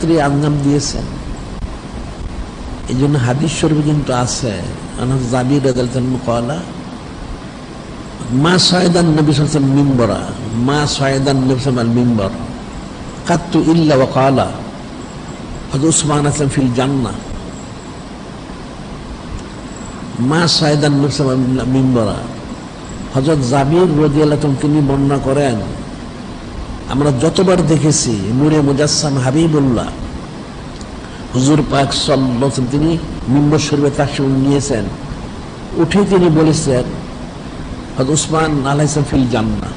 স্ত্রী আঞ্জাম দিয়েছেন। এই জন্য হাদিস শরীফে কিন্তু আছে, জাবির রাদিয়াল্লাহু কওলা মা সায়দান নবী সাল্লাল্লাহু আলাইহি ওয়াসাল্লাম মিম্বরা, মা সায়দান নবী সাল্লাল্লাহু আলাইহি মিম্বর কাত্তু ইল্লা ওয়া ক্বালা হযরত উসমান আসলাম ফিল জান্নাহ। মা সায়দান নবী সাল্লাল্লাহু আলাইহি ওয়াসাল্লাম মিম্বরা, হযরত জাবির রাদিয়াল্লাহু আনহু তিনি বর্ণনা করেন, আমরা যতবার দেখেছি নূরে মুজাসসাম হাবিবুল্লাহ হুজুর পাক সাল্লাল্লাহু আলাইহি ওয়াসাল্লাম তিনি মিম্বর শরীফে তাশরিফ নিয়েছেন, উঠে তিনি বলেছেন হযরত উসমান আলাইহিস সালাম ফিল জান্নাহ,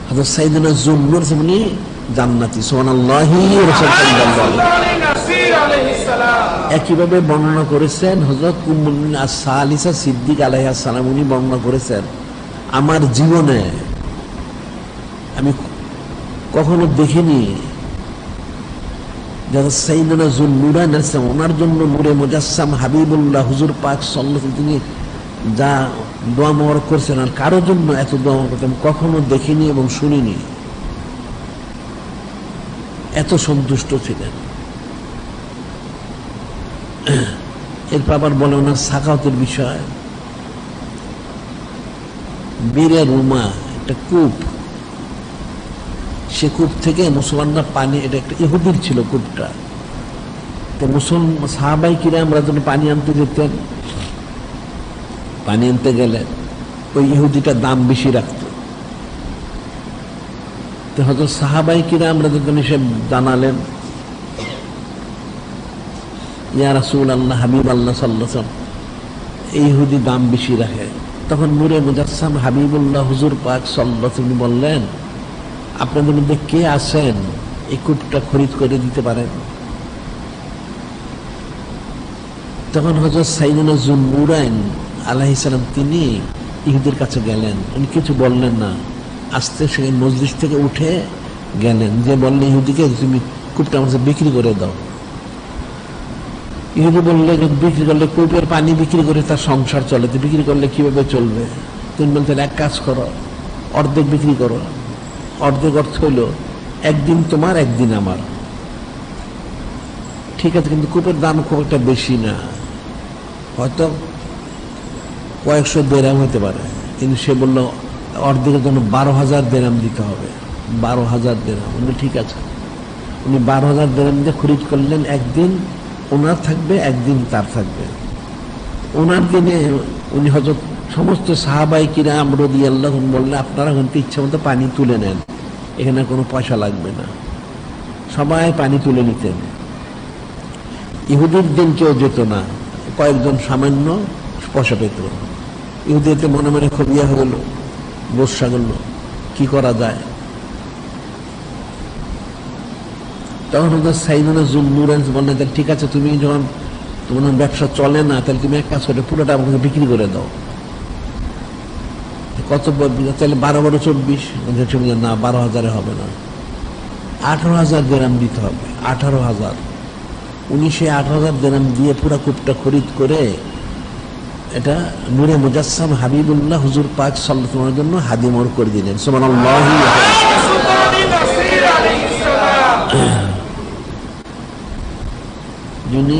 হযরত সাইয়েদনা যুন্নুর তিনি জান্নাতি। সুবহানাল্লাহি রাসূল সাল্লাল্লাহু আলাইহি সাল্লাম একইভাবে বর্ণনা করেছেন হযরত উম্মুল মুমিনিন আস-সালিসা সিদ্দিক আলাইহিস সালাম, উনি বর্ণনা করেছেন আমার জীবনে আমি কখনো দেখিনি যারা সাইয়েদনা যুন্নুরাইন আলাইহিস সালাম ওনার জন্য নূরে মুজাসসাম হাবিবুল্লাহ হুজুর পাক সাল্লাল্লাহু আলাইহি ওয়াসাল্লাম তিনি যা দোয়া মোবারক করছেন আর কারোর জন্য এত দোয়া মোবারক করতেন কখনো দেখিনি এবং শুনিনি। এত সন্তুষ্ট ছিলেন। এরপর আবার বলে ওনার সাখাওয়াতের বিষয়, বীরে রুমা একটা কূপ, সে কূপ থেকে মুসলমানরা পানি, এটা একটা ইহুদির ছিল কূপটা, তো মুসলমান সাহাবাই কিরাম রাদিয়াল্লাহু আনহুম পানি আনতে যেতেন, পানি আনতে গেলে ওই ইহুদিটা দাম বেশি রাখত। তো হযরত সাহাবাই কিরাম রাদিয়াল্লাহু আনহুম এসে জানালেন, ইয়া রাসূলুল্লাহ হাবিবাল্লাহ সাল্লাল্লাহু আলাইহি ওয়াসাল্লাম এই ইহুদি দাম বেশি রাখে। তখন নূরে মুজাসসাম হাবিবুল্লাহ হুজুর পাক সাল্লাল্লাহু আলাইহি ওয়াসাল্লাম বললেন, আপনাদের মধ্যে কে আছেন এই কূপটা খরিদ করে দিতে পারেন? তখন হযরত সাইয়েদনা যুন্নুরাইন আলাইহিস সালাম তিনি ইহুদির কাছে গেলেন, উনি কিছু বললেন না, আস্তে সেই মজলিস থেকে উঠে গেলেন, যে বললেন ইহুদিকে তুমি কূপটা আমার কাছে বিক্রি করে দাও। ইহুদি বললে বিক্রি করলে কূপের পানি বিক্রি করে তার সংসার চলে, তো বিক্রি করলে কিভাবে চলবে? তুমি বলতেন এক কাজ করো, অর্ধেক বিক্রি করো। অর্ধেক অর্থ হইল একদিন তোমার একদিন আমার। ঠিক আছে, কিন্তু কূপের দাম খুব একটা বেশি না, হয়তো কয়েকশো দেরাম হতে পারে, কিন্তু সে বলল অর্ধেকের জন্য 12,000 দেরাম দিতে হবে। 12,000 দেরাম। উনি ঠিক আছে, উনি 12,000 দেরাম দিয়ে খরিদ করলেন। একদিন ওনার থাকবে, একদিন তার থাকবে। ওনার দিনে উনি হযরত সমস্ত সাহাবাই কিরাম রাদিয়াল্লাহু আনহুম বললেন, আপনারা কিন্তু ইচ্ছা মতো পানি তুলে নেন, এখানে কোনো পয়সা লাগবে না। সবাই পানি তুলে নিতেন। ইহুদির দিন কেউ যেত না, কয়েকজন সামান্য পয়সা পেত। ইহুদিতে মনে মনে খুব ইয়ে হয়ে গেল, গোসা গেল, কি করা যায়? তখন হযরত সাইয়েদনা যুন্নুরাইন বললেন, ঠিক আছে, তুমি যখন তোমার ব্যবসা চলে না, তাহলে তুমি এক কাজ করে পুরোটা আমাকে বিক্রি করে দাও। কত? তাহলে 12 24। না, 12,000 হবে না, 18,000 দেরাম দিতে হবে। 18,000। উনি সেই 18,000 দেরাম দিয়ে পুরা কূপটা খরিদ করে এটা নূরে মুজাসসাম হাবিবুল্লাহ হুজুর পাক সাল্লাল্লাহু আলাইহি ওয়াসাল্লামের জন্য হাদিমর করে দিলেন। সুবহানাল্লাহি যিনি